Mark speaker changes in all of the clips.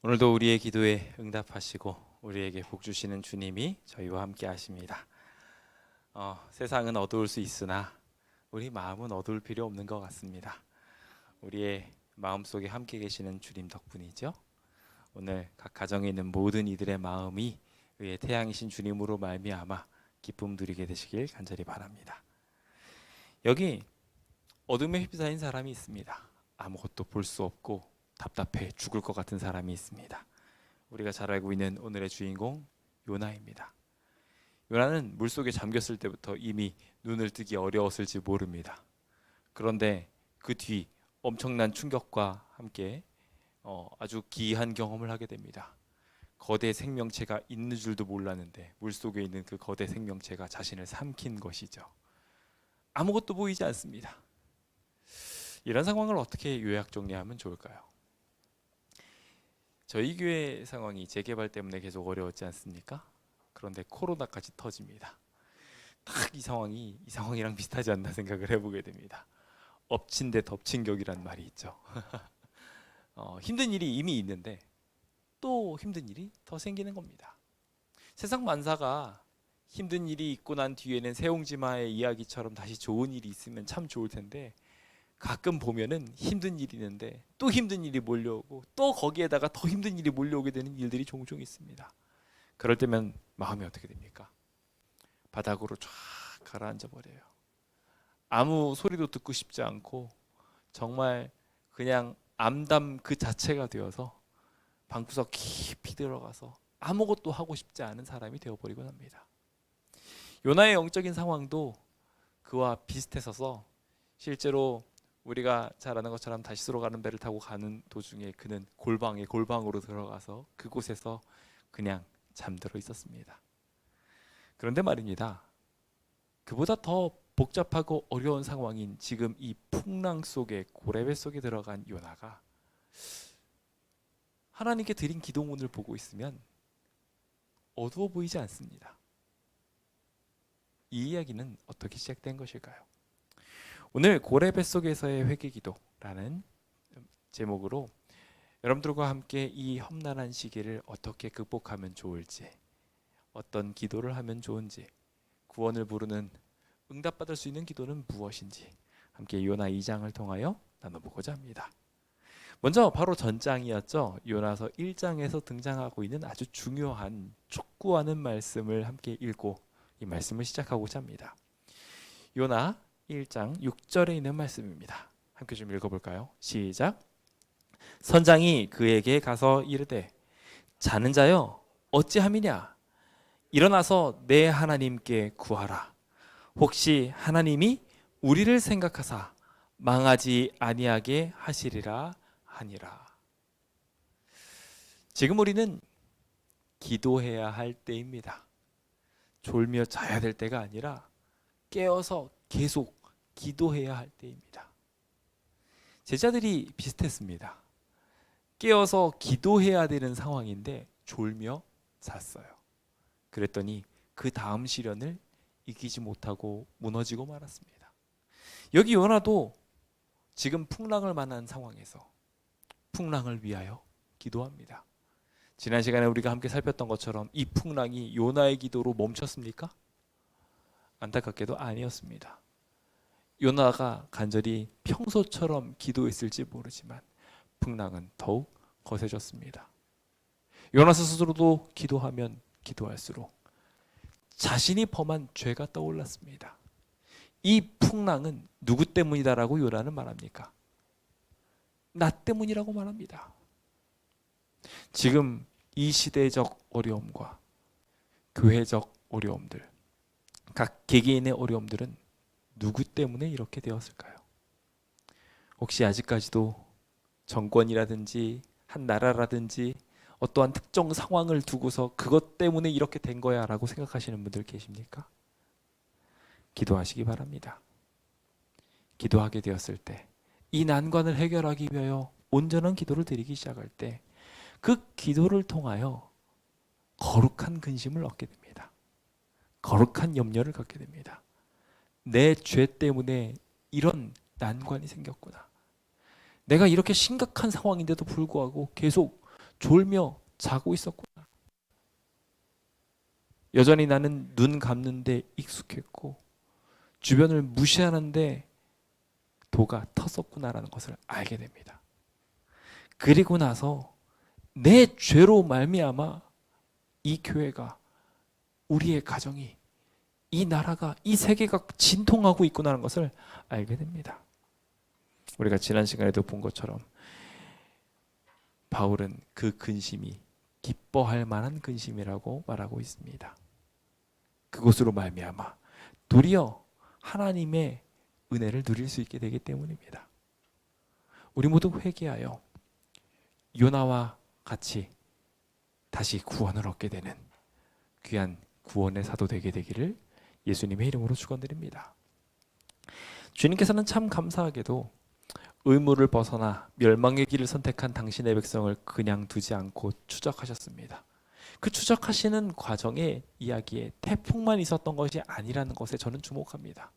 Speaker 1: 오늘도 우리의 기도에 응답하시고 우리에게 복 주시는 주님이 저희와 함께 하십니다. 세상은 어두울 수 있으나 우리 마음은 어두울 필요 없는 것 같습니다. 우리의 마음속에 함께 계시는 주님 덕분이죠. 오늘 각 가정에 있는 모든 이들의 마음이 의의 태양이신 주님으로 말미암아 기쁨 누리게 되시길 간절히 바랍니다. 여기 어둠에 휩싸인 사람이 있습니다. 아무것도 볼 수 없고 답답해 죽을 것 같은 사람이 있습니다. 우리가 잘 알고 있는 오늘의 주인공 요나입니다. 요나는 물속에 잠겼을 때부터 이미 눈을 뜨기 어려웠을지 모릅니다. 그런데 그 뒤 엄청난 충격과 함께 아주 기이한 경험을 하게 됩니다. 거대 생명체가 있는 줄도 몰랐는데 물속에 있는 그 거대 생명체가 자신을 삼킨 것이죠. 아무것도 보이지 않습니다. 이런 상황을 어떻게 요약 정리하면 좋을까요? 저희 교회 상황이 재개발 때문에 계속 어려웠지 않습니까? 그런데 코로나까지 터집니다. 딱 이 상황이랑 비슷하지 않나 생각을 해보게 됩니다. 엎친 데 덮친 격이란 말이 있죠. 힘든 일이 이미 있는데 또 힘든 일이 더 생기는 겁니다. 세상 만사가 힘든 일이 있고 난 뒤에는 세옹지마의 이야기처럼 다시 좋은 일이 있으면 참 좋을 텐데 가끔 보면은 힘든 일이 있는데 또 힘든 일이 몰려오고 또 거기에다가 더 힘든 일이 몰려오게 되는 일들이 종종 있습니다. 그럴 때면 마음이 어떻게 됩니까? 바닥으로 쫙 가라앉아 버려요. 아무 소리도 듣고 싶지 않고 정말 그냥 암담 그 자체가 되어서 방구석 깊이 들어가서 아무것도 하고 싶지 않은 사람이 되어버리곤 합니다. 요나의 영적인 상황도 그와 비슷해서서 실제로 우리가 잘 아는 것처럼 다시스로 가는 배를 타고 가는 도중에 그는 골방으로 들어가서 그곳에서 그냥 잠들어 있었습니다. 그런데 말입니다. 그보다 더 복잡하고 어려운 상황인 지금 이 풍랑 속에 고래배 속에 들어간 요나가 하나님께 드린 기도문을 보고 있으면 어두워 보이지 않습니다. 이 이야기는 어떻게 시작된 것일까요? 오늘 고래배 속에서의 회개기도라는 제목으로 여러분들과 함께 이 험난한 시기를 어떻게 극복하면 좋을지, 어떤 기도를 하면 좋은지, 구원을 부르는 응답받을 수 있는 기도는 무엇인지 함께 요나 2장을 통하여 나눠보고자 합니다. 먼저 바로 전장이었죠. 요나서 1장에서 등장하고 있는 아주 중요한 촉구하는 말씀을 함께 읽고 이 말씀을 시작하고자 합니다. 요나 1장 6절에 있는 말씀입니다. 함께 좀 읽어볼까요? 시작. 선장이 그에게 가서 이르되 자는 자여 어찌함이냐 일어나서 내 하나님께 구하라. 혹시 하나님이 우리를 생각하사 망하지 아니하게 하시리라 하니라. 지금 우리는 기도해야 할 때입니다. 졸며 자야 될 때가 아니라 깨어서 계속 기도해야 할 때입니다. 제자들이 비슷했습니다. 깨어서 기도해야 되는 상황인데 졸며 잤어요. 그랬더니 그 다음 시련을 이기지 못하고 무너지고 말았습니다. 여기 요나도 지금 풍랑을 만난 상황에서 풍랑을 위하여 기도합니다. 지난 시간에 우리가 함께 살폈던 것처럼 이 풍랑이 요나의 기도로 멈췄습니까? 안타깝게도 아니었습니다. 요나가 간절히 평소처럼 기도했을지 모르지만 풍랑은 더욱 거세졌습니다. 요나 스스로도 기도하면 기도할수록 자신이 범한 죄가 떠올랐습니다. 이 풍랑은 누구 때문이다라고 요나는 말합니까? 나 때문이라고 말합니다. 지금 이 시대적 어려움과 교회적 어려움들, 각 개개인의 어려움들은 누구 때문에 이렇게 되었을까요? 혹시 아직까지도 정권이라든지 한 나라라든지 어떠한 특정 상황을 두고서 그것 때문에 이렇게 된 거야 라고 생각하시는 분들 계십니까? 기도하시기 바랍니다. 기도하게 되었을 때 이 난관을 해결하기 위하여 온전한 기도를 드리기 시작할 때 그 기도를 통하여 거룩한 근심을 얻게 됩니다. 거룩한 염려를 갖게 됩니다. 내 죄 때문에 이런 난관이 생겼구나. 내가 이렇게 심각한 상황인데도 불구하고 계속 졸며 자고 있었구나. 여전히 나는 눈 감는데 익숙했고 주변을 무시하는데 도가 텄었구나라는 것을 알게 됩니다. 그리고 나서 내 죄로 말미암아 이 교회가, 우리의 가정이, 이 나라가, 이 세계가 진통하고 있구나라는 것을 알게 됩니다. 우리가 지난 시간에도 본 것처럼 바울은 그 근심이 기뻐할 만한 근심이라고 말하고 있습니다. 그것으로 말미암아 도리어 하나님의 은혜를 누릴 수 있게 되기 때문입니다. 우리 모두 회개하여 요나와 같이 다시 구원을 얻게 되는 귀한 구원의 사도 되게 되기를 예수님의 이름으로 축원드립니다. 주님께서는 참 감사하게도 의무를 벗어나 멸망의 길을 선택한 당신의 백성을 그냥 두지 않고 추적하셨습니다. 그 추적하시는 과정의 이야기에 태풍만 있었던 것이 아니라는 것에 저는 주목합니다.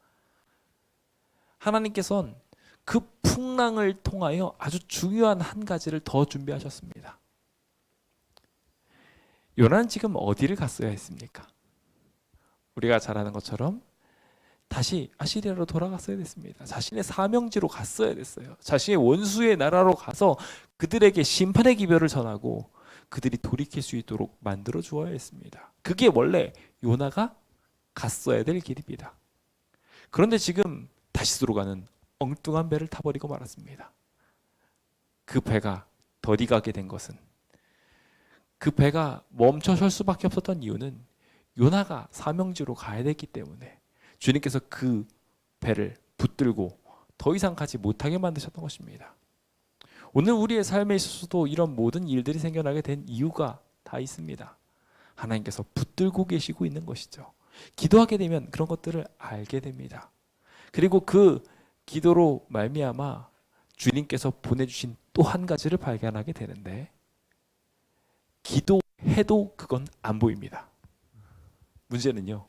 Speaker 1: 하나님께서는 그 풍랑을 통하여 아주 중요한 한 가지를 더 준비하셨습니다. 요나는 지금 어디를 갔어야 했습니까? 우리가 잘 아는 것처럼 다시 아시리아로 돌아갔어야 됐습니다. 자신의 사명지로 갔어야 됐어요. 자신의 원수의 나라로 가서 그들에게 심판의 기별을 전하고 그들이 돌이킬 수 있도록 만들어 주어야 했습니다. 그게 원래 요나가 갔어야 될 길입니다. 그런데 지금 다시스로 가는 엉뚱한 배를 타버리고 말았습니다. 그 배가 더디 가게 된 것은, 그 배가 멈춰 설 수밖에 없었던 이유는 요나가 사명지로 가야 됐기 때문에 주님께서 그 배를 붙들고 더 이상 가지 못하게 만드셨던 것입니다. 오늘 우리의 삶에 있어서도 이런 모든 일들이 생겨나게 된 이유가 다 있습니다. 하나님께서 붙들고 계시고 있는 것이죠. 기도하게 되면 그런 것들을 알게 됩니다. 그리고 그 기도로 말미암아 주님께서 보내주신 또 한 가지를 발견하게 되는데, 기도해도 그건 안 보입니다. 문제는요,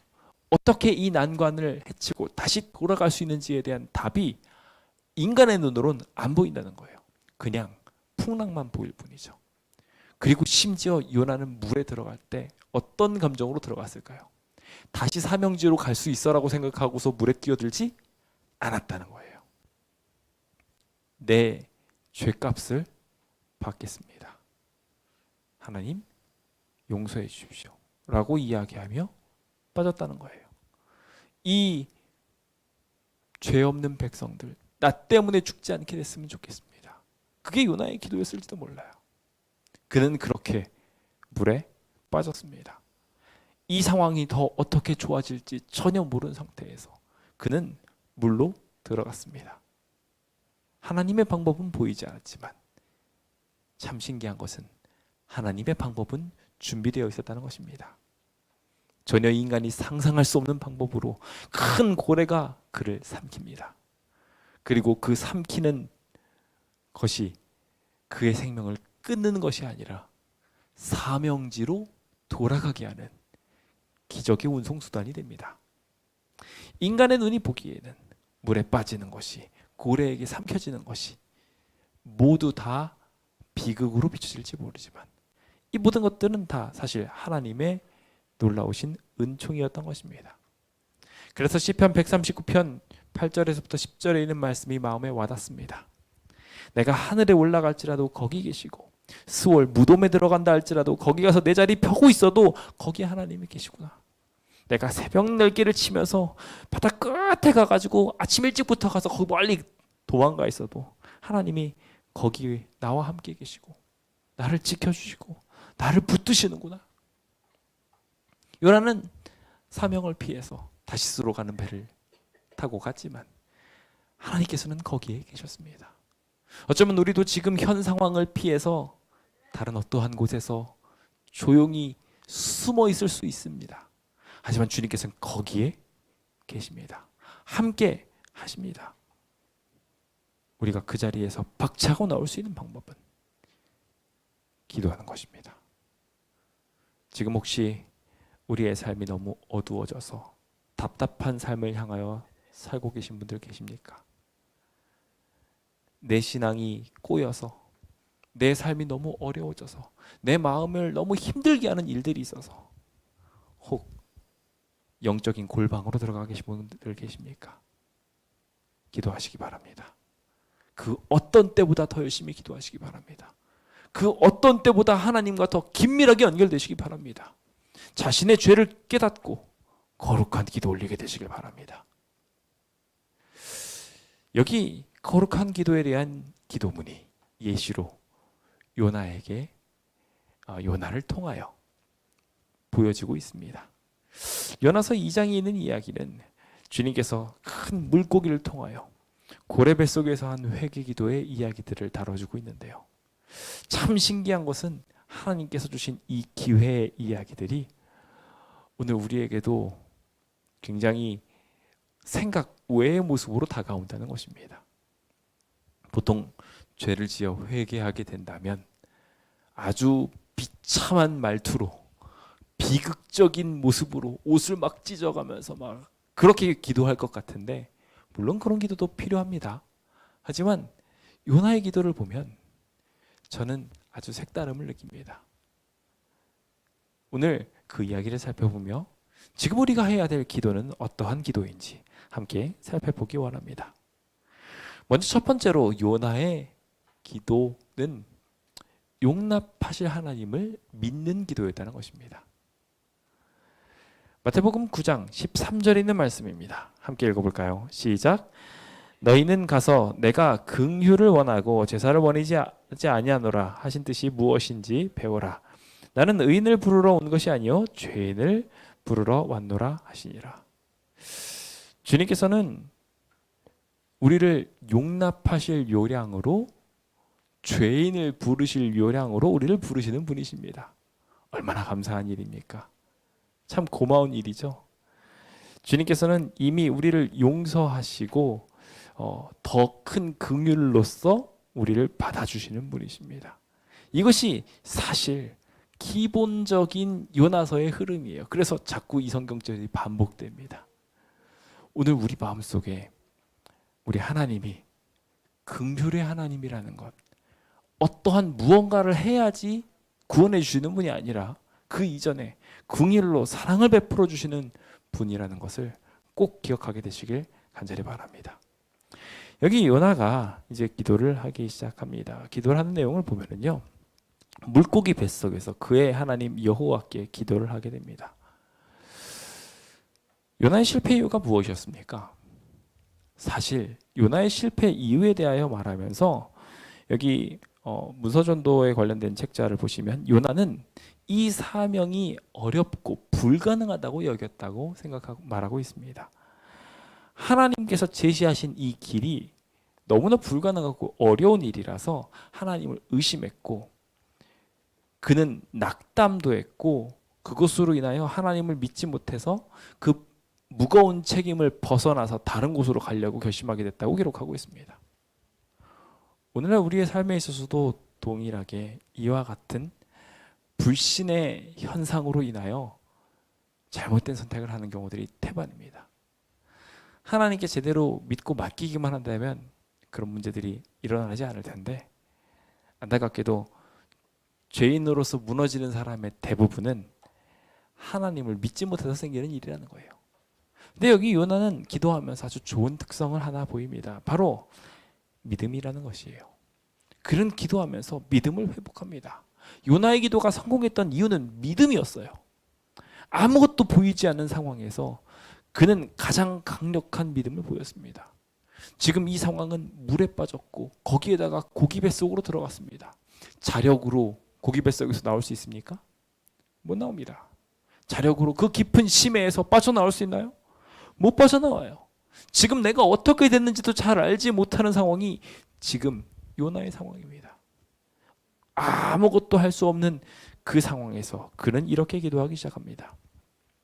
Speaker 1: 어떻게 이 난관을 헤치고 다시 돌아갈 수 있는지에 대한 답이 인간의 눈으로는 안 보인다는 거예요. 그냥 풍랑만 보일 뿐이죠. 그리고 심지어 요나는 물에 들어갈 때 어떤 감정으로 들어갔을까요? 다시 사명지로 갈 수 있어라고 생각하고서 물에 뛰어들지 않았다는 거예요. 내 죄값을 받겠습니다. 하나님 용서해 주십시오 라고 이야기하며 빠졌다는 거예요. 이 죄 없는 백성들, 나 때문에 죽지 않게 됐으면 좋겠습니다. 그게 요나의 기도였을지도 몰라요. 그는 그렇게 물에 빠졌습니다. 이 상황이 더 어떻게 좋아질지 전혀 모르는 상태에서 그는 물로 들어갔습니다. 하나님의 방법은 보이지 않았지만 참 신기한 것은 하나님의 방법은 준비되어 있었다는 것입니다. 전혀 인간이 상상할 수 없는 방법으로 큰 고래가 그를 삼킵니다. 그리고 그 삼키는 것이 그의 생명을 끊는 것이 아니라 사명지로 돌아가게 하는 기적의 운송수단이 됩니다. 인간의 눈이 보기에는 물에 빠지는 것이, 고래에게 삼켜지는 것이 모두 다 비극으로 비춰질지 모르지만 이 모든 것들은 다 사실 하나님의 놀라우신 은총이었던 것입니다. 그래서 시편 139편 8절에서부터 10절에 있는 말씀이 마음에 와닿습니다. 내가 하늘에 올라갈지라도 거기 계시고 스월 무덤에 들어간다 할지라도 거기 가서 내 자리 펴고 있어도 거기 하나님이 계시구나. 내가 새벽 날개를 치면서 바다 끝에 가가지고 아침 일찍부터 가서 거기 멀리 도망가 있어도 하나님이 거기 나와 함께 계시고 나를 지켜주시고 나를 붙드시는구나. 요나는 사명을 피해서 다시스로 가는 배를 타고 갔지만 하나님께서는 거기에 계셨습니다. 어쩌면 우리도 지금 현 상황을 피해서 다른 어떠한 곳에서 조용히 숨어 있을 수 있습니다. 하지만 주님께서는 거기에 계십니다. 함께 하십니다. 우리가 그 자리에서 박차고 나올 수 있는 방법은 기도하는 것입니다. 지금 혹시 우리의 삶이 너무 어두워져서 답답한 삶을 향하여 살고 계신 분들 계십니까? 내 신앙이 꼬여서 내 삶이 너무 어려워져서 내 마음을 너무 힘들게 하는 일들이 있어서 혹 영적인 골방으로 들어가 계신 분들 계십니까? 기도하시기 바랍니다. 그 어떤 때보다 더 열심히 기도하시기 바랍니다. 그 어떤 때보다 하나님과 더 긴밀하게 연결되시기 바랍니다. 자신의 죄를 깨닫고 거룩한 기도 올리게 되시길 바랍니다. 여기 거룩한 기도에 대한 기도문이 예시로 요나에게 요나를 통하여 보여지고 있습니다. 요나서 2장에 있는 이야기는 주님께서 큰 물고기를 통하여 고래 뱃속에서 한 회개 기도의 이야기들을 다뤄주고 있는데요. 참 신기한 것은 하나님께서 주신 이 기회의 이야기들이 오늘 우리에게도 굉장히 생각 외의 모습으로 다가온다는 것입니다. 보통 죄를 지어 회개하게 된다면 아주 비참한 말투로 비극적인 모습으로 옷을 막 찢어가면서 막 그렇게 기도할 것 같은데, 물론 그런 기도도 필요합니다. 하지만 요나의 기도를 보면 저는 아주 색다름을 느낍니다. 오늘 그 이야기를 살펴보며 지금 우리가 해야 될 기도는 어떠한 기도인지 함께 살펴보기 원합니다. 먼저 첫 번째로 요나의 기도는 용납하실 하나님을 믿는 기도였다는 것입니다. 마태복음 9장 13절에 있는 말씀입니다. 함께 읽어볼까요? 시작. 너희는 가서 내가 긍휼을 원하고 제사를 원하지 아니하노라 하신 뜻이 무엇인지 배우라. 나는 의인을 부르러 온 것이 아니요 죄인을 부르러 왔노라 하시니라. 주님께서는 우리를 용납하실 요량으로, 죄인을 부르실 요량으로 우리를 부르시는 분이십니다. 얼마나 감사한 일입니까? 참 고마운 일이죠. 주님께서는 이미 우리를 용서하시고 더 큰 긍휼로서 우리를 받아주시는 분이십니다. 이것이 사실 기본적인 요나서의 흐름이에요. 그래서 자꾸 이 성경절이 반복됩니다. 오늘 우리 마음속에 우리 하나님이 긍휼의 하나님이라는 것, 어떠한 무언가를 해야지 구원해 주시는 분이 아니라 그 이전에 긍휼로 사랑을 베풀어 주시는 분이라는 것을 꼭 기억하게 되시길 간절히 바랍니다. 여기 요나가 이제 기도를 하기 시작합니다. 기도를 하는 내용을 보면은요, 물고기 뱃속에서 그의 하나님 여호와께 기도를 하게 됩니다. 요나의 실패 이유가 무엇이었습니까? 사실 요나의 실패 이유에 대하여 말하면서 여기 문서전도에 관련된 책자를 보시면 요나는 이 사명이 어렵고 불가능하다고 여겼다고 생각하고 말하고 있습니다. 하나님께서 제시하신 이 길이 너무나 불가능하고 어려운 일이라서 하나님을 의심했고, 그는 낙담도 했고, 그것으로 인하여 하나님을 믿지 못해서 그 무거운 책임을 벗어나서 다른 곳으로 가려고 결심하게 됐다고 기록하고 있습니다. 오늘날 우리의 삶에 있어서도 동일하게 이와 같은 불신의 현상으로 인하여 잘못된 선택을 하는 경우들이 태반입니다. 하나님께 제대로 믿고 맡기기만 한다면 그런 문제들이 일어나지 않을 텐데, 안타깝게도 죄인으로서 무너지는 사람의 대부분은 하나님을 믿지 못해서 생기는 일이라는 거예요. 근데 여기 요나는 기도하면서 아주 좋은 특성을 하나 보입니다. 바로 믿음이라는 것이에요. 그는 기도하면서 믿음을 회복합니다. 요나의 기도가 성공했던 이유는 믿음이었어요. 아무것도 보이지 않는 상황에서 그는 가장 강력한 믿음을 보였습니다. 지금 이 상황은 물에 빠졌고 거기에다가 고기 뱃속으로 들어갔습니다. 자력으로 고기 뱃속에서 나올 수 있습니까? 못 나옵니다. 자력으로 그 깊은 심해에서 빠져나올 수 있나요? 못 빠져나와요. 지금 내가 어떻게 됐는지도 잘 알지 못하는 상황이 지금 요나의 상황입니다. 아무것도 할 수 없는 그 상황에서 그는 이렇게 기도하기 시작합니다.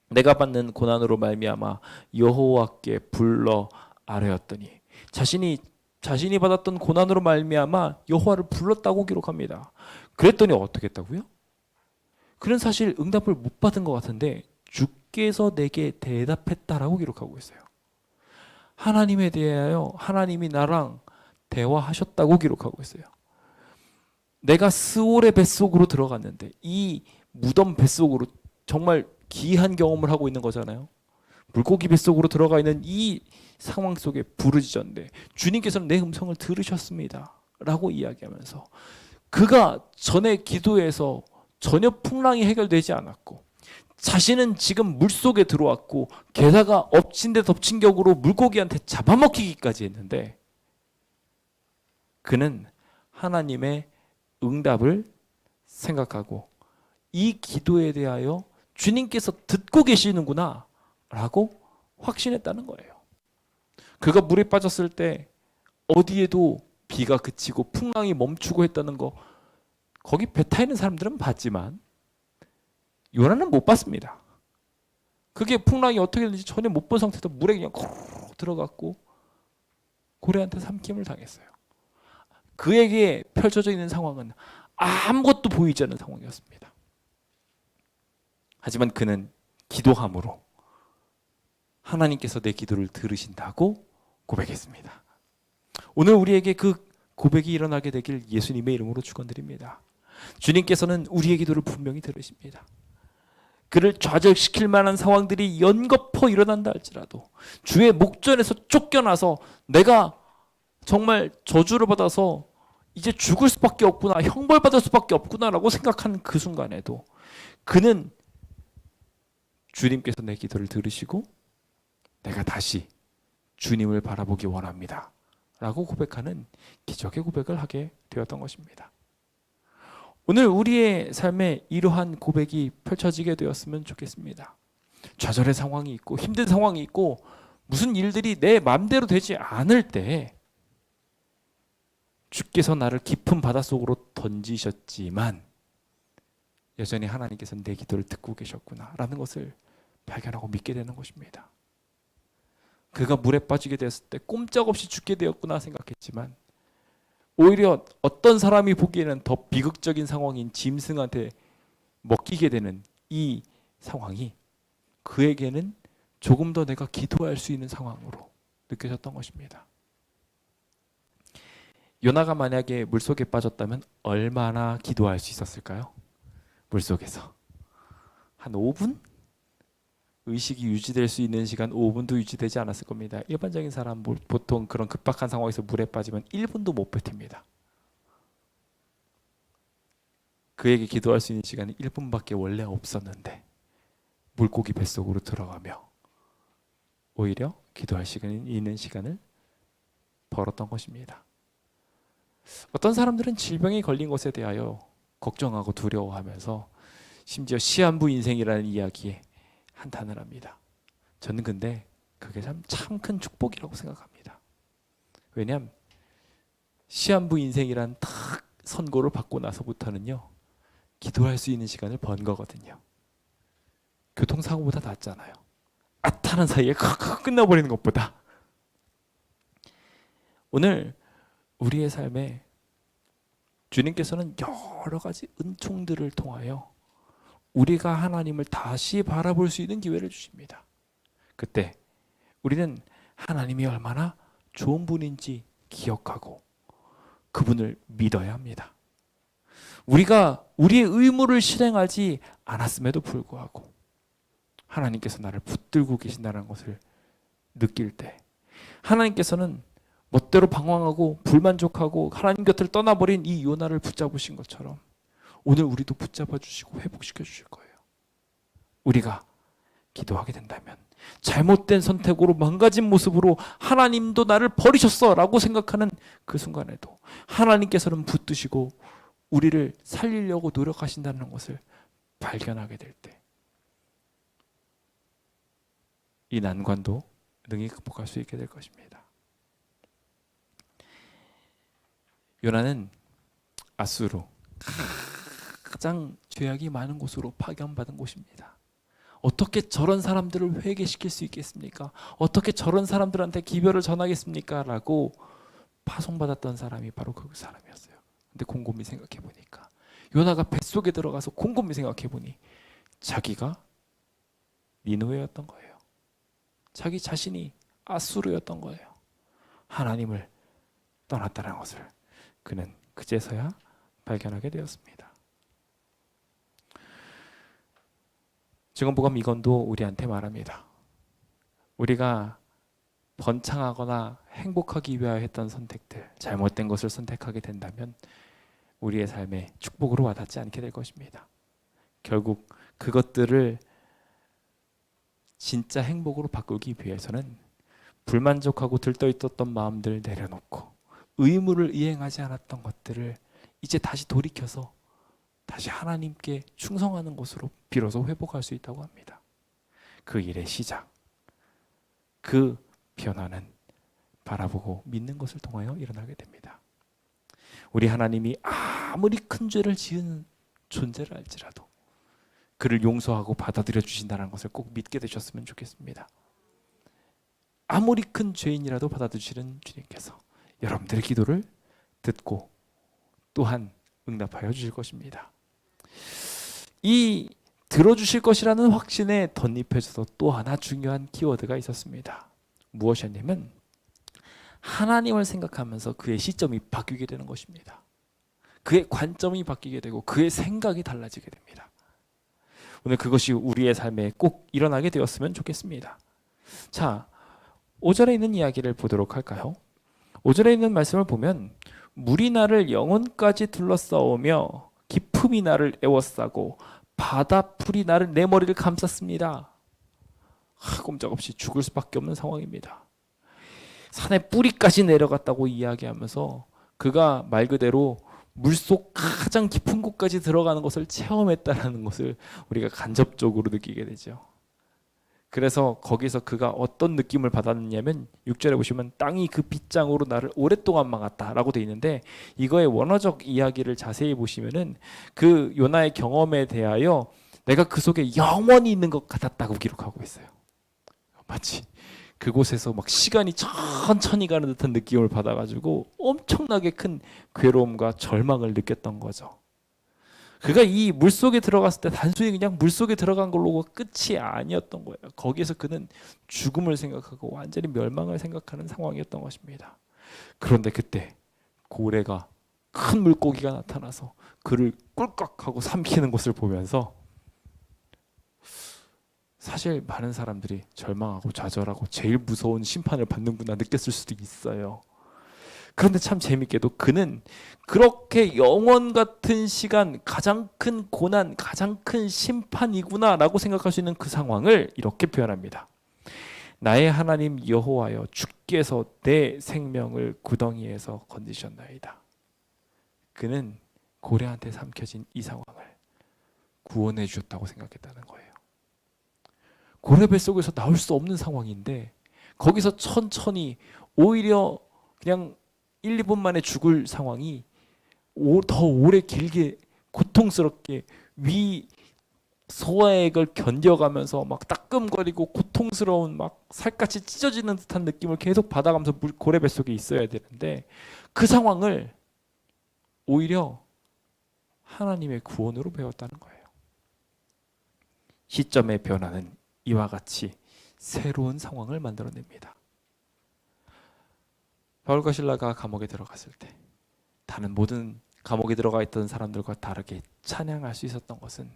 Speaker 1: 내가 받는 고난으로 말미암아 여호와께 불러 아뢰었더니, 자신이 받았던 고난으로 말미암아 여호와를 불렀다고 기록합니다. 그랬더니 어떻게 했다고요? 그는 사실 응답을 못 받은 것 같은데 주께서 내게 대답했다라고 기록하고 있어요. 하나님에 대하여 하나님이 나랑 대화하셨다고 기록하고 있어요. 내가 스올의 뱃속으로 들어갔는데 이 무덤 뱃속으로 정말 기이한 경험을 하고 있는 거잖아요. 물고기 뱃속으로 들어가 있는 이 상황 속에 부르짖었는데 주님께서는 내 음성을 들으셨습니다 라고 이야기하면서 그가 전에 기도에서 전혀 풍랑이 해결되지 않았고 자신은 지금 물속에 들어왔고 게다가 엎친 데 덮친 격으로 물고기한테 잡아먹히기까지 했는데 그는 하나님의 응답을 생각하고 이 기도에 대하여 주님께서 듣고 계시는구나 라고 확신했다는 거예요. 그가 물에 빠졌을 때 어디에도 비가 그치고 풍랑이 멈추고 했다는 거 거기 배 타 있는 사람들은 봤지만 요나는 못 봤습니다. 그게 풍랑이 어떻게 되는지 전혀 못 본 상태에서 물에 그냥 들어갔고 고래한테 삼킴을 당했어요. 그에게 펼쳐져 있는 상황은 아무것도 보이지 않는 상황이었습니다. 하지만 그는 기도함으로 하나님께서 내 기도를 들으신다고 고백했습니다. 오늘 우리에게 그 고백이 일어나게 되길 예수님의 이름으로 축원드립니다. 주님께서는 우리의 기도를 분명히 들으십니다. 그를 좌절시킬 만한 상황들이 연거푸 일어난다 할지라도 주의 목전에서 쫓겨나서 내가 정말 저주를 받아서 이제 죽을 수밖에 없구나, 형벌받을 수밖에 없구나라고 생각한 그 순간에도 그는 주님께서 내 기도를 들으시고 내가 다시 주님을 바라보기 원합니다 라고 고백하는 기적의 고백을 하게 되었던 것입니다. 오늘 우리의 삶에 이러한 고백이 펼쳐지게 되었으면 좋겠습니다. 좌절의 상황이 있고 힘든 상황이 있고 무슨 일들이 내 마음대로 되지 않을 때 주께서 나를 깊은 바닷속으로 던지셨지만 여전히 하나님께서는 내 기도를 듣고 계셨구나 라는 것을 발견하고 믿게 되는 것입니다. 그가 물에 빠지게 되었을 때 꼼짝없이 죽게 되었구나 생각했지만 오히려 어떤 사람이 보기에는 더 비극적인 상황인 짐승한테 먹히게 되는 이 상황이 그에게는 조금 더 내가 기도할 수 있는 상황으로 느껴졌던 것입니다. 요나가 만약에 물속에 빠졌다면 얼마나 기도할 수 있었을까요? 물속에서 한 5분? 의식이 유지될 수 있는 시간 5분도 유지되지 않았을 겁니다. 일반적인 사람 보통 그런 급박한 상황에서 물에 빠지면 1분도 못 버팁니다. 그에게 기도할 수 있는 시간이 1분밖에 원래 없었는데 물고기 뱃속으로 들어가며 오히려 기도할 시간이 있는 시간을 벌었던 것입니다. 어떤 사람들은 질병에 걸린 것에 대하여 걱정하고 두려워하면서 심지어 시한부 인생이라는 이야기에 한탄을 합니다. 저는 근데 그게 참 큰 축복이라고 생각합니다. 왜냐하면 시한부 인생이란 딱 선고를 받고 나서부터는요 기도할 수 있는 시간을 번 거거든요. 교통사고보다 낫잖아요. 아타는 사이에 끝나버리는 것보다. 오늘 우리의 삶에 주님께서는 여러 가지 은총들을 통하여 우리가 하나님을 다시 바라볼 수 있는 기회를 주십니다. 그때 우리는 하나님이 얼마나 좋은 분인지 기억하고 그분을 믿어야 합니다. 우리가 우리의 의무를 실행하지 않았음에도 불구하고 하나님께서 나를 붙들고 계신다는 것을 느낄 때 하나님께서는 멋대로 방황하고 불만족하고 하나님 곁을 떠나버린 이 요나를 붙잡으신 것처럼 오늘 우리도 붙잡아 주시고 회복시켜 주실 거예요. 우리가 기도하게 된다면 잘못된 선택으로 망가진 모습으로 하나님도 나를 버리셨어 라고 생각하는 그 순간에도 하나님께서는 붙드시고 우리를 살리려고 노력하신다는 것을 발견하게 될 때 이 난관도 능히 극복할 수 있게 될 것입니다. 요나는 아수르 가장 죄악이 많은 곳으로 파견받은 곳입니다. 어떻게 저런 사람들을 회개시킬 수 있겠습니까? 어떻게 저런 사람들한테 기별을 전하겠습니까? 라고 파송받았던 사람이 바로 그 사람이었어요. 근데 곰곰이 생각해 보니까 요나가 뱃속에 들어가서 곰곰이 생각해 보니 자기가 니느웨였던 거예요. 자기 자신이 아수르였던 거예요. 하나님을 떠났다는 것을 그는 그제서야 발견하게 되었습니다. 증언보감 이건도 우리한테 말합니다. 우리가 번창하거나 행복하기 위하여 했던 선택들, 잘못된 것을 선택하게 된다면 우리의 삶에 축복으로 와닿지 않게 될 것입니다. 결국 그것들을 진짜 행복으로 바꾸기 위해서는 불만족하고 들떠있었던 마음들을 내려놓고 의무를 이행하지 않았던 것들을 이제 다시 돌이켜서 다시 하나님께 충성하는 것으로 비로소 회복할 수 있다고 합니다. 그 일의 시작, 그 변화는 바라보고 믿는 것을 통하여 일어나게 됩니다. 우리 하나님이 아무리 큰 죄를 지은 존재를 알지라도 그를 용서하고 받아들여 주신다는 것을 꼭 믿게 되셨으면 좋겠습니다. 아무리 큰 죄인이라도 받아주시는 주님께서 여러분들의 기도를 듣고 또한 응답하여 주실 것입니다. 이 들어주실 것이라는 확신에 덧입혀져서 또 하나 중요한 키워드가 있었습니다. 무엇이냐면 하나님을 생각하면서 그의 시점이 바뀌게 되는 것입니다. 그의 관점이 바뀌게 되고 그의 생각이 달라지게 됩니다. 오늘 그것이 우리의 삶에 꼭 일어나게 되었으면 좋겠습니다. 자, 5절에 있는 이야기를 보도록 할까요? 5절에 있는 말씀을 보면 물이 나를 영혼까지 둘러싸오며 깊음이 나를 에워싸고 바다풀이 나를 내 머리를 감쌌습니다. 꼼짝없이 죽을 수밖에 없는 상황입니다. 산의 뿌리까지 내려갔다고 이야기하면서 그가 말 그대로 물속 가장 깊은 곳까지 들어가는 것을 체험했다는 것을 우리가 간접적으로 느끼게 되죠. 그래서 거기서 그가 어떤 느낌을 받았느냐면 6절에 보시면 땅이 그 빗장으로 나를 오랫동안 막았다라고 돼 있는데 이거의 원어적 이야기를 자세히 보시면은 그 요나의 경험에 대하여 내가 그 속에 영원히 있는 것 같았다고 기록하고 있어요. 마치 그곳에서 막 시간이 천천히 가는 듯한 느낌을 받아가지고 엄청나게 큰 괴로움과 절망을 느꼈던 거죠. 그가 이 물속에 들어갔을 때 단순히 그냥 물속에 들어간 걸로 끝이 아니었던 거예요. 거기에서 그는 죽음을 생각하고 완전히 멸망을 생각하는 상황이었던 것입니다. 그런데 그때 고래가 큰 물고기가 나타나서 그를 꿀꺽하고 삼키는 것을 보면서 사실 많은 사람들이 절망하고 좌절하고 제일 무서운 심판을 받는구나 느꼈을 수도 있어요. 그런데 참 재밌게도 그는 그렇게 영원 같은 시간, 가장 큰 고난, 가장 큰 심판이구나 라고 생각할 수 있는 그 상황을 이렇게 표현합니다. 나의 하나님 여호와여, 주께서 내 생명을 구덩이에서 건지셨나이다. 그는 고래한테 삼켜진 이 상황을 구원해 주셨다고 생각했다는 거예요. 고래 뱃속에서 나올 수 없는 상황인데 거기서 천천히 오히려 그냥 1, 2분 만에 죽을 상황이 더 오래 길게 고통스럽게 위 소화액을 견뎌가면서 막 따끔거리고 고통스러운 막 살갗이 찢어지는 듯한 느낌을 계속 받아가면서 고래 뱃속에 있어야 되는데 그 상황을 오히려 하나님의 구원으로 배웠다는 거예요. 시점의 변화는 이와 같이 새로운 상황을 만들어냅니다. 바울과 실라가 감옥에 들어갔을 때 다른 모든 감옥에 들어가 있던 사람들과 다르게 찬양할 수 있었던 것은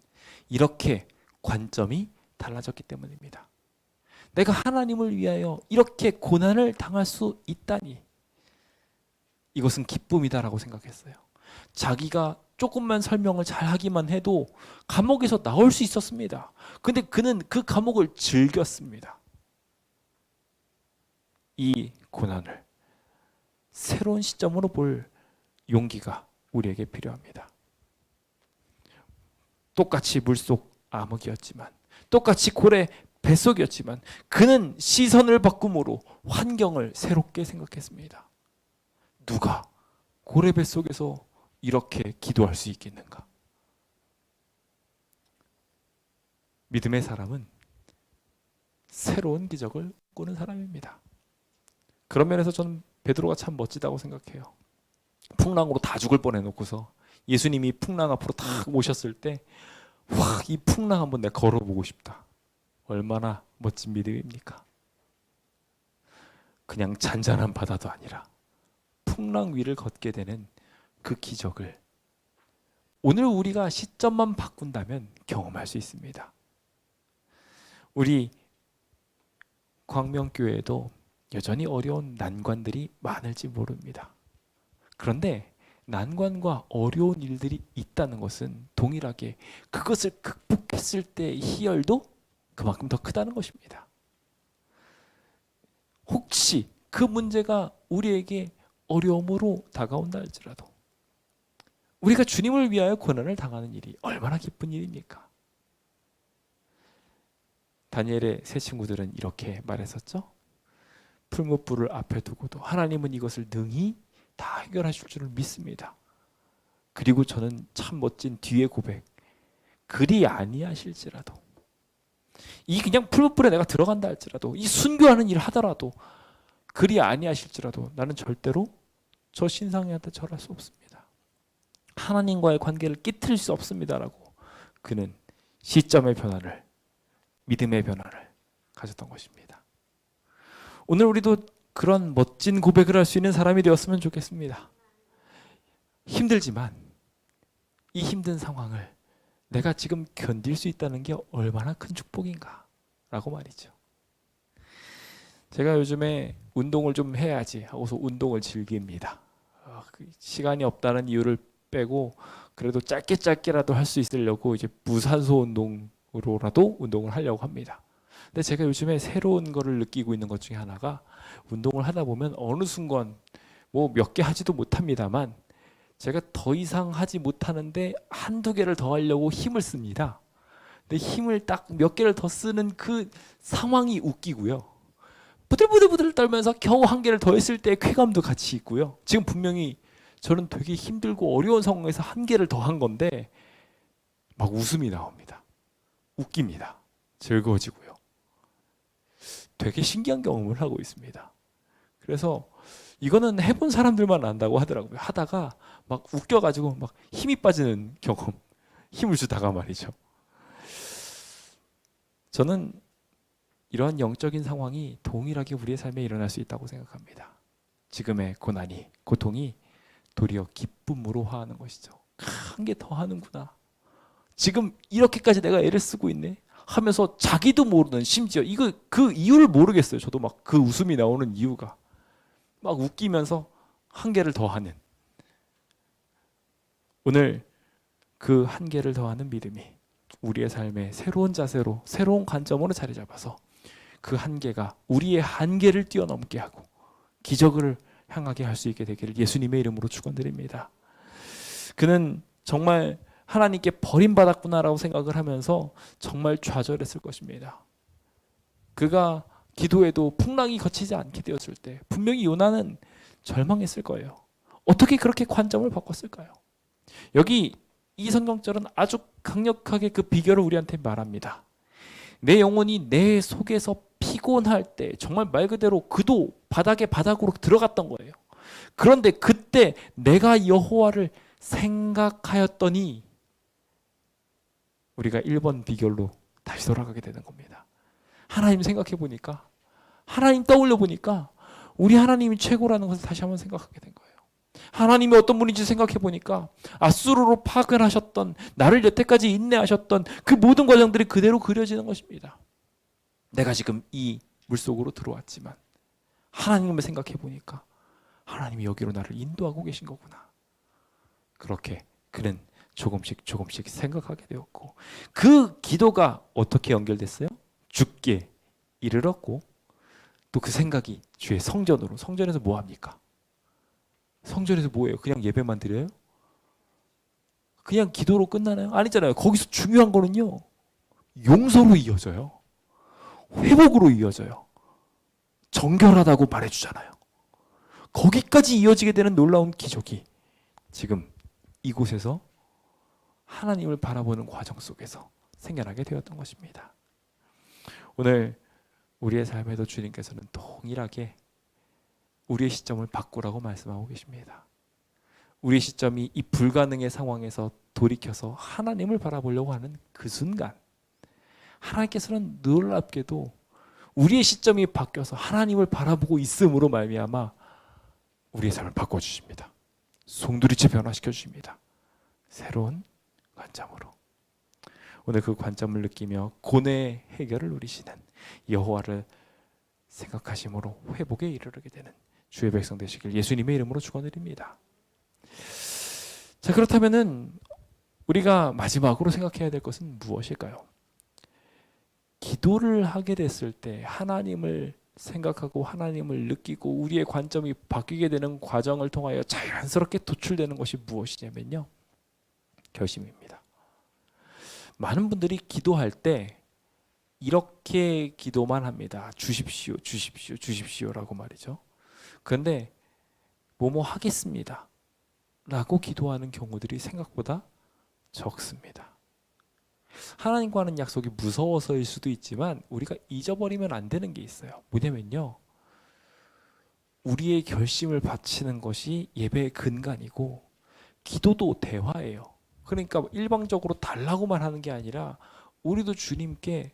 Speaker 1: 이렇게 관점이 달라졌기 때문입니다. 내가 하나님을 위하여 이렇게 고난을 당할 수 있다니 이것은 기쁨이다라고 생각했어요. 자기가 조금만 설명을 잘 하기만 해도 감옥에서 나올 수 있었습니다. 근데 그는 그 감옥을 즐겼습니다. 이 고난을 새로운 시점으로 볼 용기가 우리에게 필요합니다. 똑같이 물속 암흑이었지만 똑같이 고래 뱃속이었지만 그는 시선을 바꿈으로 환경을 새롭게 생각했습니다. 누가 고래 뱃속에서 이렇게 기도할 수 있겠는가? 믿음의 사람은 새로운 기적을 꾸는 사람입니다. 그런 면에서 저는 베드로가 참 멋지다고 생각해요. 풍랑으로 다 죽을 뻔해놓고서 예수님이 풍랑 앞으로 딱 모셨을 때 와, 이 풍랑 한번 내가 걸어보고 싶다. 얼마나 멋진 믿음입니까? 그냥 잔잔한 바다도 아니라 풍랑 위를 걷게 되는 그 기적을 오늘 우리가 시점만 바꾼다면 경험할 수 있습니다. 우리 광명교회에도 여전히 어려운 난관들이 많을지 모릅니다. 그런데 난관과 어려운 일들이 있다는 것은 동일하게 그것을 극복했을 때의 희열도 그만큼 더 크다는 것입니다. 혹시 그 문제가 우리에게 어려움으로 다가온다 할지라도 우리가 주님을 위하여 고난을 당하는 일이 얼마나 기쁜 일입니까? 다니엘의 세 친구들은 이렇게 말했었죠. 풀무불을 앞에 두고도 하나님은 이것을 능히 다 해결하실 줄을 믿습니다. 그리고 저는 참 멋진 뒤의 고백. 그리 아니하실지라도, 이 그냥 풀무불에 내가 들어간다 할지라도, 이 순교하는 일을 하더라도, 그리 아니하실지라도 나는 절대로 저 신상이한테 절할 수 없습니다. 하나님과의 관계를 깨트릴 수 없습니다라고 그는 시점의 변화를, 믿음의 변화를 가졌던 것입니다. 오늘 우리도 그런 멋진 고백을 할 수 있는 사람이 되었으면 좋겠습니다. 힘들지만 이 힘든 상황을 내가 지금 견딜 수 있다는 게 얼마나 큰 축복인가 라고 말이죠. 제가 요즘에 운동을 좀 해야지 하고서 운동을 즐깁니다. 시간이 없다는 이유를 빼고 그래도 짧게라도 할 수 있으려고 이제 무산소 운동으로라도 운동을 하려고 합니다. 근데 제가 요즘에 새로운 거를 느끼고 있는 것 중에 하나가, 운동을 하다 보면 어느 순간 뭐 몇 개 하지도 못합니다만 제가 더 이상 하지 못하는데 한두 개를 더 하려고 힘을 씁니다. 근데 힘을 딱 몇 개를 더 쓰는 그 상황이 웃기고요. 부들부들 떨면서 겨우 한 개를 더 했을 때의 쾌감도 같이 있고요. 지금 분명히 저는 되게 힘들고 어려운 상황에서 한 개를 더 한 건데 막 웃음이 나옵니다. 웃깁니다. 즐거워지고요. 되게 신기한 경험을 하고 있습니다. 그래서 이거는 해본 사람들만 안다고 하더라고요. 하다가 막 웃겨가지고 막 힘이 빠지는 경험, 힘을 주다가 말이죠. 저는 이러한 영적인 상황이 동일하게 우리의 삶에 일어날 수 있다고 생각합니다. 지금의 고난이, 고통이 도리어 기쁨으로 화하는 것이죠. 한 개 더 하는구나. 지금 이렇게까지 내가 애를 쓰고 있네 하면서 자기도 모르는, 심지어 이거 그 이유를 모르겠어요. 저도 막 그 웃음이 나오는 이유가 막 웃기면서 한 개를 더 하는, 오늘 그 한 개를 더 하는 믿음이 우리의 삶에 새로운 자세로, 새로운 관점으로 자리 잡아서 그 한계가 우리의 한계를 뛰어넘게 하고 기적을 향하게 할 수 있게 되기를 예수님의 이름으로 축원드립니다. 그는 정말 하나님께 버림받았구나라고 생각을 하면서 정말 좌절했을 것입니다. 그가 기도에도 풍랑이 거치지 않게 되었을 때 분명히 요나는 절망했을 거예요. 어떻게 그렇게 관점을 바꿨을까요? 여기 이 성경절은 아주 강력하게 그 비결을 우리한테 말합니다. 내 영혼이 내 속에서 피곤할 때, 정말 말 그대로 그도 바닥으로 들어갔던 거예요. 그런데 그때 내가 여호와를 생각하였더니 우리가 1번 비결로 다시 돌아가게 되는 겁니다. 하나님 생각해 보니까, 하나님 떠올려 보니까 우리 하나님이 최고라는 것을 다시 한번 생각하게 된 거예요. 하나님이 어떤 분인지 생각해 보니까 아수르로 파악을 하셨던, 나를 여태까지 인내하셨던 그 모든 과정들이 그대로 그려지는 것입니다. 내가 지금 이 물속으로 들어왔지만 하나님을 생각해 보니까 하나님이 여기로 나를 인도하고 계신 거구나. 그렇게 그는 조금씩 생각하게 되었고, 그 기도가 어떻게 연결됐어요? 주께 이르렀고, 또 그 생각이 주의 성전으로, 성전에서 뭐 합니까? 성전에서 뭐예요? 그냥 예배만 드려요? 그냥 기도로 끝나나요? 아니잖아요. 거기서 중요한 거는요, 용서로 이어져요. 회복으로 이어져요. 정결하다고 말해주잖아요. 거기까지 이어지게 되는 놀라운 기적이 지금 이곳에서 하나님을 바라보는 과정 속에서 생겨나게 되었던 것입니다. 오늘 우리의 삶에도 주님께서는 동일하게 우리의 시점을 바꾸라고 말씀하고 계십니다. 우리의 시점이 이 불가능의 상황에서 돌이켜서 하나님을 바라보려고 하는 그 순간, 하나님께서는 놀랍게도 우리의 시점이 바뀌어서 하나님을 바라보고 있음으로 말미암아 우리의 삶을 바꿔주십니다. 송두리째 변화시켜 주십니다. 새로운 관점으로. 오늘 그 관점을 느끼며 고뇌의 해결을 누리시는 여호와를 생각하심으로 회복에 이르게 되는 주의 백성 되시길 예수님의 이름으로 축원드립니다. 자, 그렇다면은 우리가 마지막으로 생각해야 될 것은 무엇일까요? 기도를 하게 됐을 때 하나님을 생각하고 하나님을 느끼고 우리의 관점이 바뀌게 되는 과정을 통하여 자연스럽게 도출되는 것이 무엇이냐면요, 결심입니다. 많은 분들이 기도할 때 이렇게 기도만 합니다. 주십시오, 주십시오, 주십시오라고 말이죠. 그런데 뭐뭐 하겠습니다 라고 기도하는 경우들이 생각보다 적습니다. 하나님과 하는 약속이 무서워서일 수도 있지만 우리가 잊어버리면 안 되는 게 있어요. 뭐냐면요, 우리의 결심을 바치는 것이 예배의 근간이고 기도도 대화예요. 그러니까 일방적으로 달라고만 하는 게 아니라 우리도 주님께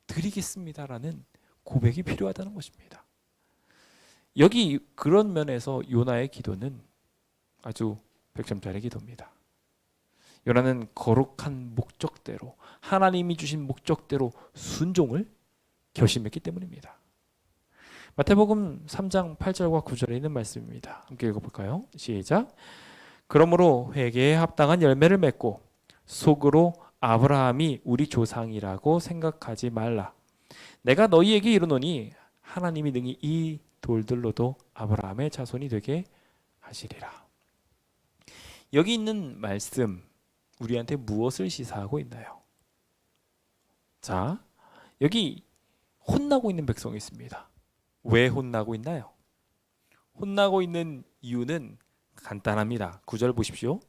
Speaker 1: 드리겠습니다라는 고백이 필요하다는 것입니다. 여기 그런 면에서 요나의 기도는 아주 100점짜리 기도입니다. 요나는 거룩한 목적대로, 하나님이 주신 목적대로 순종을 결심했기 때문입니다. 마태복음 3장 8절과 9절에 있는 말씀입니다. 함께 읽어볼까요? 시작. 그러므로 회개에 합당한 열매를 맺고 속으로 아브라함이 우리 조상이라고 생각하지 말라. 내가 너희에게 이르노니 하나님이 능히 이 돌들로도 아브라함의 자손이 되게 하시리라. 여기 있는 말씀 우리한테 무엇을 시사하고 있나요? 자, 여기 혼나고 있는 백성이 있습니다. 왜 혼나고 있나요? 혼나고 있는 이유는 간단합니다. 9절 보십시오.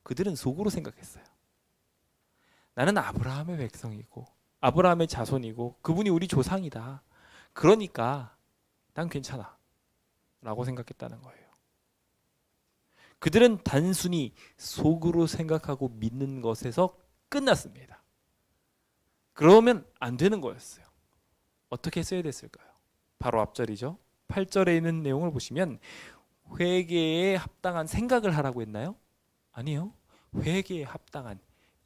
Speaker 1: 그들은 속으로 생각했어요. 나는 아브라함의 백성이고 아브라함의 자손이고 그분이 우리 조상이다. 그러니까 난 괜찮아 라고 생각했다는 거예요. 그들은 단순히 속으로 생각하고 믿는 것에서 끝났습니다. 그러면 안 되는 거였어요. 어떻게 써야 됐을까요? 바로 앞절이죠. 8절에 있는 내용을 보시면 회개에 합당한 생각을 하라고 했나요? 아니요. 회개에 합당한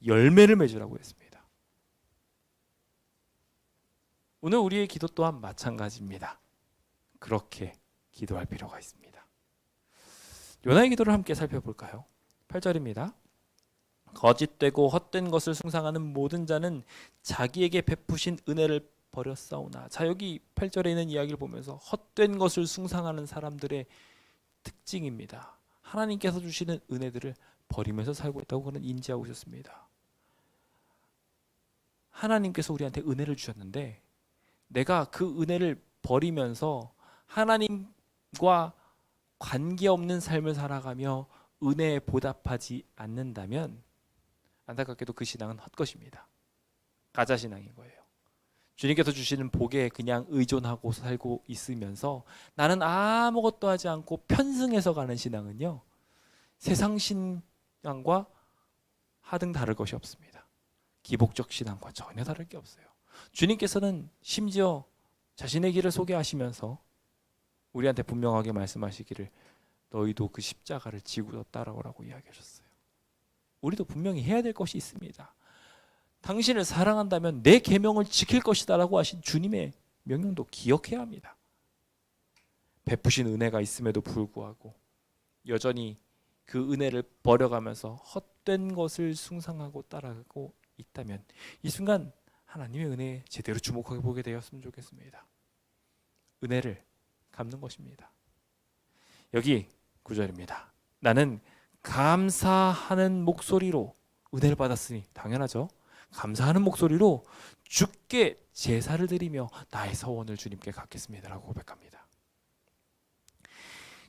Speaker 1: 열매를 맺으라고 했습니다. 오늘 우리의 기도 또한 마찬가지입니다. 그렇게 기도할 필요가 있습니다. 요나의 기도를 함께 살펴볼까요? 8절입니다. 거짓되고 헛된 것을 숭상하는 모든 자는 자기에게 베푸신 은혜를 버렸사오나. 자, 여기 8절에 있는 이야기를 보면서 헛된 것을 숭상하는 사람들의 특징입니다. 하나님께서 주시는 은혜들을 버리면서 살고 있다고 그는 인지하고 있었습니다. 하나님께서 우리한테 은혜를 주셨는데 내가 그 은혜를 버리면서 하나님과 관계없는 삶을 살아가며 은혜에 보답하지 않는다면 안타깝게도 그 신앙은 헛것입니다. 가짜신앙인 거예요. 주님께서 주시는 복에 그냥 의존하고 살고 있으면서 나는 아무것도 하지 않고 편승해서 가는 신앙은요, 세상 신앙과 하등 다를 것이 없습니다. 기복적 신앙과 전혀 다를 게 없어요. 주님께서는 심지어 자신의 길을 소개하시면서 우리한테 분명하게 말씀하시기를 너희도 그 십자가를 지고 따라오라고 이야기하셨어요. 우리도 분명히 해야 될 것이 있습니다. 당신을 사랑한다면 내 계명을 지킬 것이다 라고 하신 주님의 명령도 기억해야 합니다. 베푸신 은혜가 있음에도 불구하고 여전히 그 은혜를 버려가면서 헛된 것을 숭상하고 따라가고 있다면 이 순간 하나님의 은혜에 제대로 주목하게 보게 되었으면 좋겠습니다. 은혜를 갚는 것입니다. 여기 9절입니다. 나는 감사하는 목소리로 은혜를 받았으니, 당연하죠. 감사하는 목소리로 주께 제사를 드리며 나의 서원을 주님께 갚겠습니다 라고 고백합니다.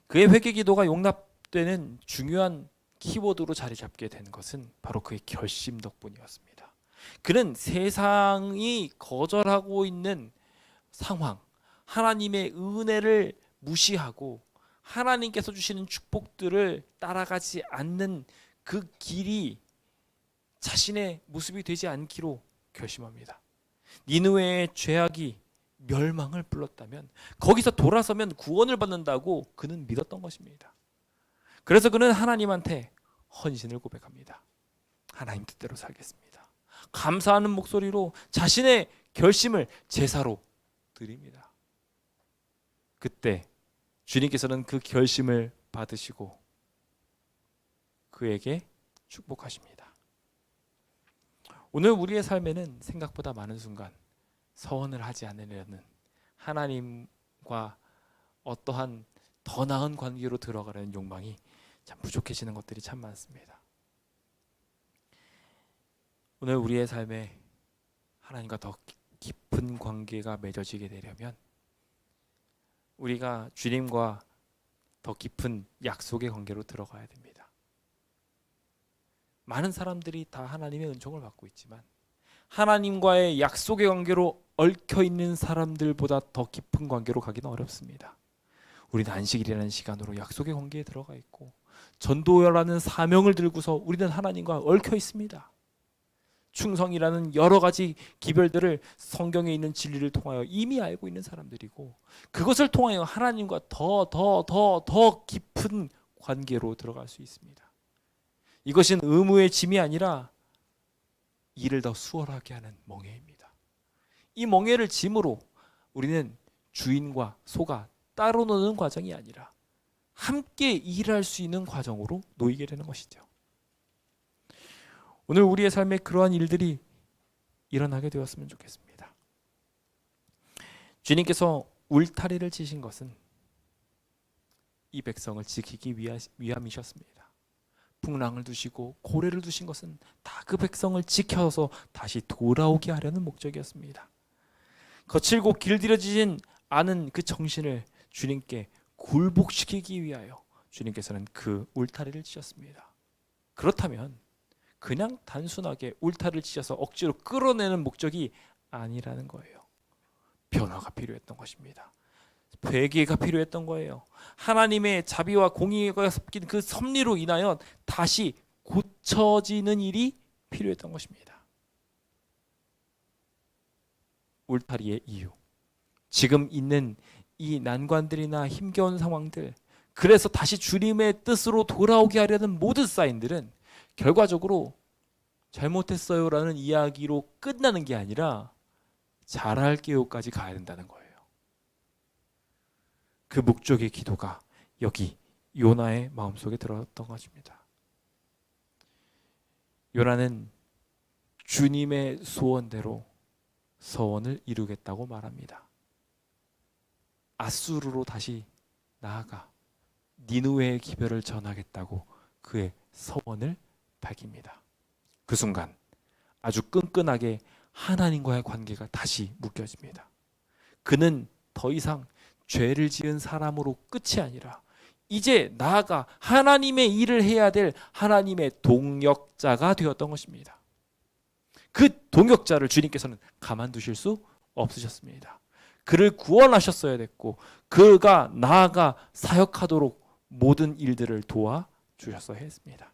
Speaker 1: 그의 회개 기도가 용납되는 중요한 키워드로 자리 잡게 된 것은 바로 그의 결심 덕분이었습니다. 그는 세상이 거절하고 있는 상황, 하나님의 은혜를 무시하고 하나님께서 주시는 축복들을 따라가지 않는 그 길이 자신의 모습이 되지 않기로 결심합니다. 니느웨의 죄악이 멸망을 불렀다면 거기서 돌아서면 구원을 받는다고 그는 믿었던 것입니다. 그래서 그는 하나님한테 헌신을 고백합니다. 하나님 뜻대로 살겠습니다. 감사하는 목소리로 자신의 결심을 제사로 드립니다. 그때 주님께서는 그 결심을 받으시고 그에게 축복하십니다. 오늘 우리의 삶에는 생각보다 많은 순간 서원을 하지 않으려는, 하나님과 어떠한 더 나은 관계로 들어가려는 욕망이 참 부족해지는 것들이 참 많습니다. 오늘 우리의 삶에 하나님과 더 깊은 관계가 맺어지게 되려면 우리가 주님과 더 깊은 약속의 관계로 들어가야 됩니다. 많은 사람들이 다 하나님의 은총을 받고 있지만 하나님과의 약속의 관계로 얽혀 있는 사람들보다 더 깊은 관계로 가기는 어렵습니다. 우리는 안식일이라는 시간으로 약속의 관계에 들어가 있고 전도라는 사명을 들고서 우리는 하나님과 얽혀 있습니다. 충성이라는 여러 가지 기별들을 성경에 있는 진리를 통하여 이미 알고 있는 사람들이고 그것을 통하여 하나님과 더 깊은 관계로 들어갈 수 있습니다. 이것은 의무의 짐이 아니라 일을 더 수월하게 하는 멍에입니다. 이 멍에를 짐으로 우리는 주인과 소가 따로 노는 과정이 아니라 함께 일할 수 있는 과정으로 놓이게 되는 것이죠. 오늘 우리의 삶에 그러한 일들이 일어나게 되었으면 좋겠습니다. 주님께서 울타리를 치신 것은 이 백성을 지키기 위함이셨습니다. 풍랑을 두시고 고래를 두신 것은 다 그 백성을 지켜서 다시 돌아오게 하려는 목적이었습니다. 거칠고 길들여지진 않은 그 정신을 주님께 굴복시키기 위하여 주님께서는 그 울타리를 치셨습니다. 그렇다면 그냥 단순하게 울타리를 치셔서 억지로 끌어내는 목적이 아니라는 거예요. 변화가 필요했던 것입니다. 회개가 필요했던 거예요. 하나님의 자비와 공의가 섞인 그 섭리로 인하여 다시 고쳐지는 일이 필요했던 것입니다. 울타리의 이유, 지금 있는 이 난관들이나 힘겨운 상황들, 그래서 다시 주님의 뜻으로 돌아오게 하려는 모든 사인들은 결과적으로 잘못했어요라는 이야기로 끝나는 게 아니라 잘할게요까지 가야 된다는 거예요. 그 목적의 기도가 여기 요나의 마음속에 들어왔던 것입니다. 요나는 주님의 소원대로 서원을 이루겠다고 말합니다. 아수르로 다시 나아가 니느웨의 기별을 전하겠다고 그의 서원을 밝힙니다. 그 순간 아주 끈끈하게 하나님과의 관계가 다시 묶여집니다. 그는 더 이상 죄를 지은 사람으로 끝이 아니라 이제 나아가 하나님의 일을 해야 될 하나님의 동역자가 되었던 것입니다. 그 동역자를 주님께서는 가만두실 수 없으셨습니다. 그를 구원하셨어야 됐고 그가 나아가 사역하도록 모든 일들을 도와주셨어야 했습니다.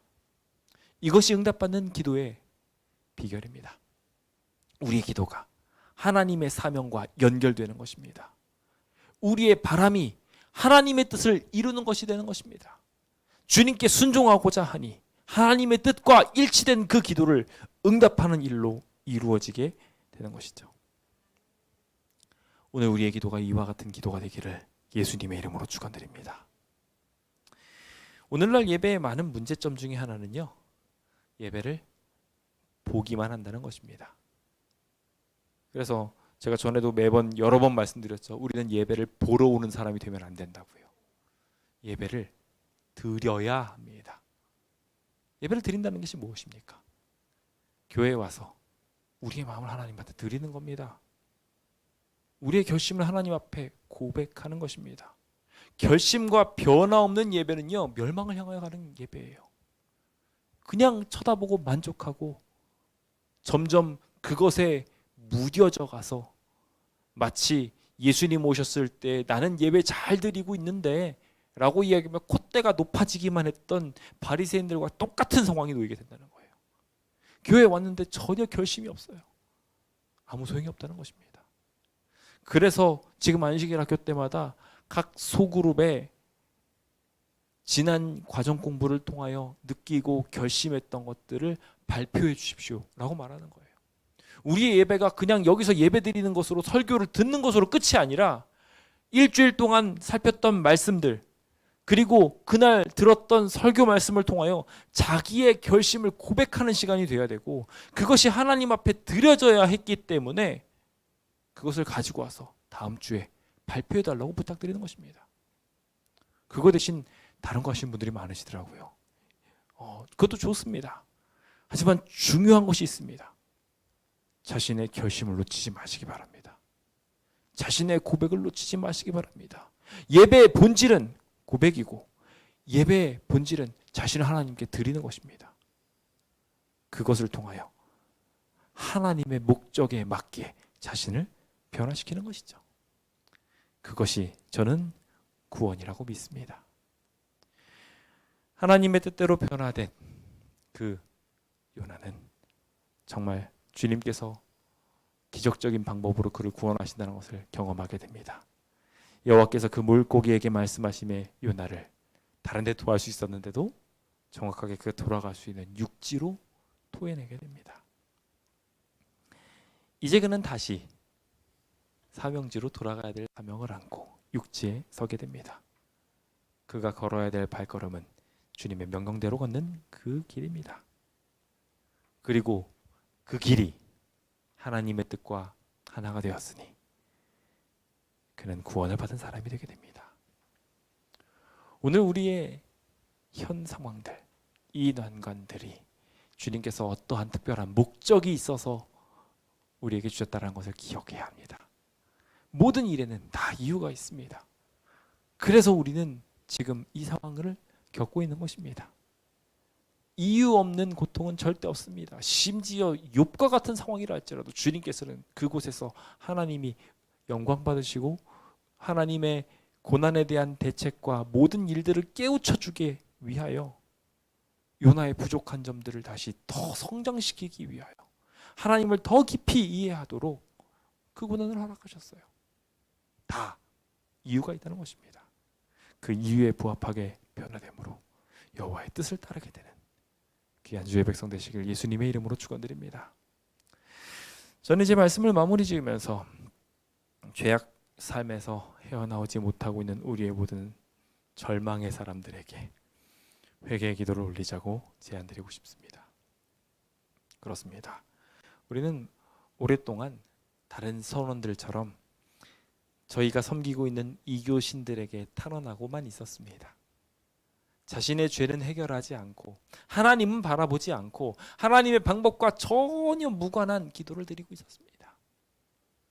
Speaker 1: 이것이 응답받는 기도의 비결입니다. 우리의 기도가 하나님의 사명과 연결되는 것입니다. 우리의 바람이 하나님의 뜻을 이루는 것이 되는 것입니다. 주님께 순종하고자 하니 하나님의 뜻과 일치된 그 기도를 응답하는 일로 이루어지게 되는 것이죠. 오늘 우리의 기도가 이와 같은 기도가 되기를 예수님의 이름으로 축원드립니다. 오늘날 예배의 많은 문제점 중에 하나는요, 예배를 보기만 한다는 것입니다. 그래서 제가 전에도 매번 여러 번 말씀드렸죠. 우리는 예배를 보러 오는 사람이 되면 안 된다고요. 예배를 드려야 합니다. 예배를 드린다는 것이 무엇입니까? 교회에 와서 우리의 마음을 하나님한테 드리는 겁니다. 우리의 결심을 하나님 앞에 고백하는 것입니다. 결심과 변화 없는 예배는요, 멸망을 향하여 가는 예배예요. 그냥 쳐다보고 만족하고 점점 그것에 무뎌져 가서 마치 예수님 오셨을 때 나는 예배 잘 드리고 있는데 라고 이야기하면 콧대가 높아지기만 했던 바리새인들과 똑같은 상황이 놓이게 된다는 거예요. 교회에 왔는데 전혀 결심이 없어요. 아무 소용이 없다는 것입니다. 그래서 지금 안식일 학교 때마다 각 소그룹에 지난 과정 공부를 통하여 느끼고 결심했던 것들을 발표해 주십시오 라고 말하는 거예요. 우리의 예배가 그냥 여기서 예배 드리는 것으로 설교를 듣는 것으로 끝이 아니라 일주일 동안 살폈던 말씀들, 그리고 그날 들었던 설교 말씀을 통하여 자기의 결심을 고백하는 시간이 되어야 되고, 그것이 하나님 앞에 드려져야 했기 때문에 그것을 가지고 와서 다음 주에 발표해 달라고 부탁드리는 것입니다. 그거 대신 다른 거 하시는 분들이 많으시더라고요. 그것도 좋습니다. 하지만 중요한 것이 있습니다. 자신의 결심을 놓치지 마시기 바랍니다. 자신의 고백을 놓치지 마시기 바랍니다. 예배의 본질은 고백이고, 예배의 본질은 자신을 하나님께 드리는 것입니다. 그것을 통하여 하나님의 목적에 맞게 자신을 변화시키는 것이죠. 그것이 저는 구원이라고 믿습니다. 하나님의 뜻대로 변화된 그 요나는 정말 주님께서 기적적인 방법으로 그를 구원하신다는 것을 경험하게 됩니다. 여호와께서 그 물고기에게 말씀하심에 요나를 다른 데 토할 수 있었는데도 정확하게 그 돌아갈 수 있는 육지로 토해내게 됩니다. 이제 그는 다시 사명지로 돌아가야 될 사명을 안고 육지에 서게 됩니다. 그가 걸어야 될 발걸음은 주님의 명령대로 걷는 그 길입니다. 그리고 그 길이 하나님의 뜻과 하나가 되었으니 그는 구원을 받은 사람이 되게 됩니다. 오늘 우리의 현 상황들, 이 난관들이 주님께서 어떠한 특별한 목적이 있어서 우리에게 주셨다는 것을 기억해야 합니다. 모든 일에는 다 이유가 있습니다. 그래서 우리는 지금 이 상황을 겪고 있는 것입니다. 이유 없는 고통은 절대 없습니다. 심지어 욥과 같은 상황이라 할지라도 주님께서는 그곳에서 하나님이 영광 받으시고 하나님의 고난에 대한 대책과 모든 일들을 깨우쳐 주기 위하여 요나의 부족한 점들을 다시 더 성장시키기 위하여 하나님을 더 깊이 이해하도록 그 고난을 허락하셨어요. 다 이유가 있다는 것입니다. 그 이유에 부합하게 변화됨으로 여호와의 뜻을 따르게 되는 귀한 주의 백성 되시길 예수님의 이름으로 축원드립니다. 저는 이제 말씀을 마무리 지으면서 죄악 삶에서 헤어나오지 못하고 있는 우리의 모든 절망의 사람들에게 회개의 기도를 올리자고 제안드리고 싶습니다. 그렇습니다. 우리는 오랫동안 다른 선원들처럼 저희가 섬기고 있는 이교신들에게 탄원하고만 있었습니다. 자신의 죄는 해결하지 않고 하나님은 바라보지 않고 하나님의 방법과 전혀 무관한 기도를 드리고 있었습니다.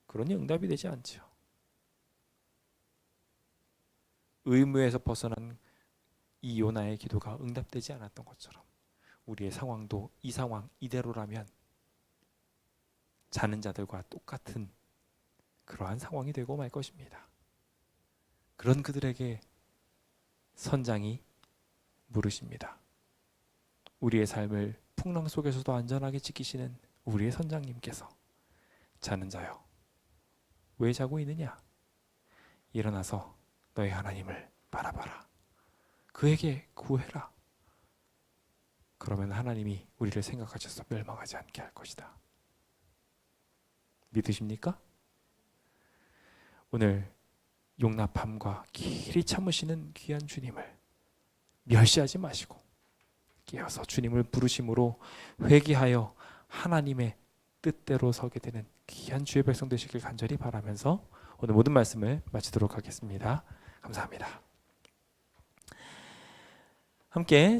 Speaker 1: 그러니 응답이 되지 않죠. 의무에서 벗어난 이 요나의 기도가 응답되지 않았던 것처럼 우리의 상황도 이 상황 이대로라면 자는 자들과 똑같은 그러한 상황이 되고 말 것입니다. 그런 그들에게 선장이 물으십니다. 우리의 삶을 풍랑 속에서도 안전하게 지키시는 우리의 선장님께서 자는 자여 왜 자고 있느냐? 일어나서 너의 하나님을 바라봐라. 그에게 구해라. 그러면 하나님이 우리를 생각하셔서 멸망하지 않게 할 것이다. 믿으십니까? 오늘 용납함과 길이 참으시는 귀한 주님을 멸시하지 마시고 깨어서 주님을 부르심으로 회개하여 하나님의 뜻대로 서게 되는 귀한 주의 백성 되시길 간절히 바라면서 오늘 모든 말씀을 마치도록 하겠습니다. 감사합니다. 함께